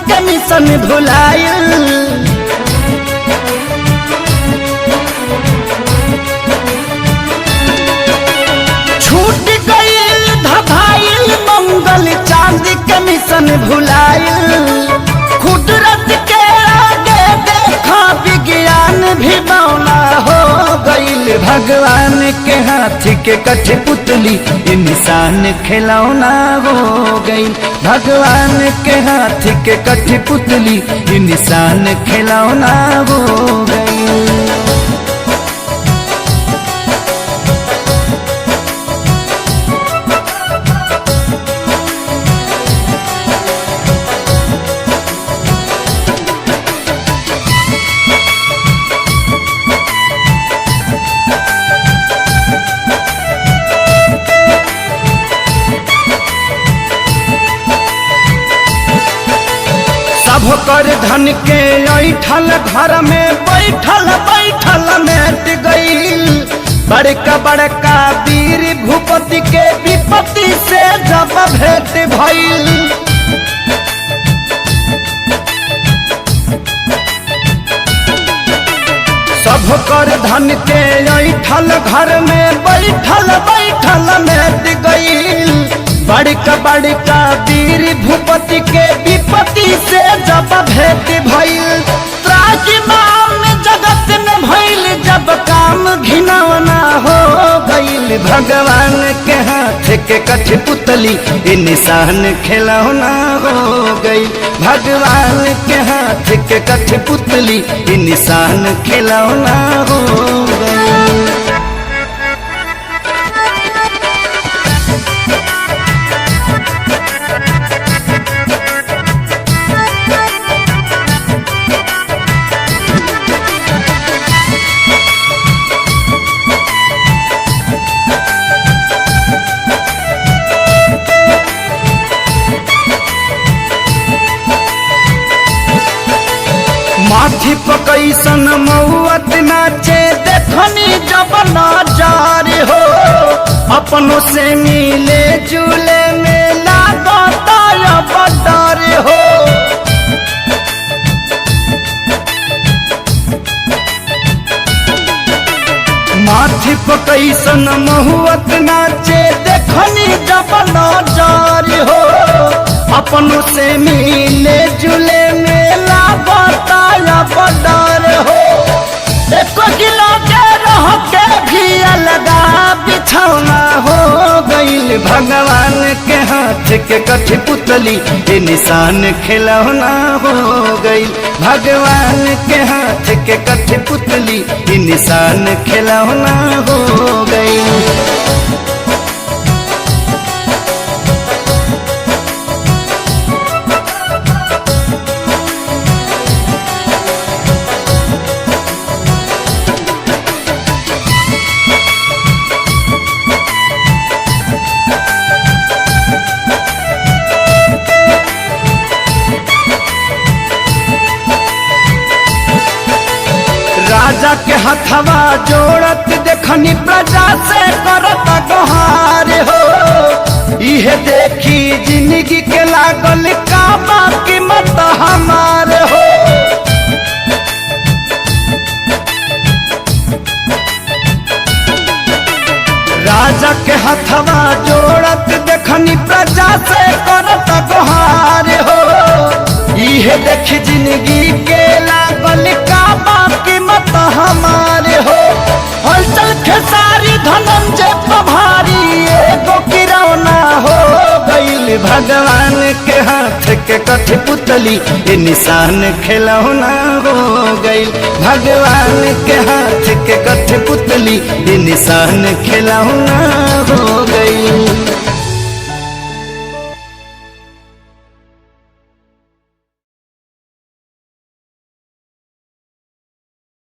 के मिशन भुलायल। छूट गईल धधाइल मंगल चांद के मिशन भुलायल। कुदरत के आगे देखा विज्ञान भी बौना हो गईल। भगवान के हाथ के कठपुतली इंसान खिलौना हो गई। भगवान के हाथ के कठपुतली इंसान खिलौना हो गई। सब कर धन के ऐठल घर में बैठल बैठल मेट गईल। बड़का बड़का वीर भूपति के विपत्ति से जब भेंट भइल। सब कर धन के ऐठल घर में बैठल बैठल मेट गईल। बड़का बड़का वीर भूपति के विपत्ति से जब भेंट भइल। त्राजिमाम जगत में भइल जब काम घिनौना हो गईल। भगवान के हाथ के कठपुतली इंसान खिलौना हो गई। भगवान के हाथ के कठपुतली इंसान खिलौना हो गई। माथी पकैसन मौत नाचे देखनी जब नजार हो। अपनों से मिले जुले में लागता अब डर हो। माथी पकैसन महुअत नाचे देखनी जब नजार हो। अपनों से मिले जुले में लागता अब डर हो। एक किलो के रह के भी अलगा बिछौना हो गईल। भगवान के हाथ के कठपुतली इंसान खिलौना हो गई। भगवान के हाथ के कठपुतली इंसान खिलौना हो गई। राजा के हथवा जोड़त देखनी प्रजा से करत गुहार हो। इहे देखी जिंदगी के लागल का बाकी मत हमार हो। राजा के हथवा जोड़त देखनी प्रजा से करत गुहार हो। इहे देखी जिंदगी के लागल का बाकी मत हमारे हो। हलचल खेसारी धनंजय पभारी एगो किरौना हो गईल। भगवान के हाथ के कठपुतली इंसान खिलौना हो गईल। भगवान के हाथ के कठपुतली इंसान खिलौना हो गईल।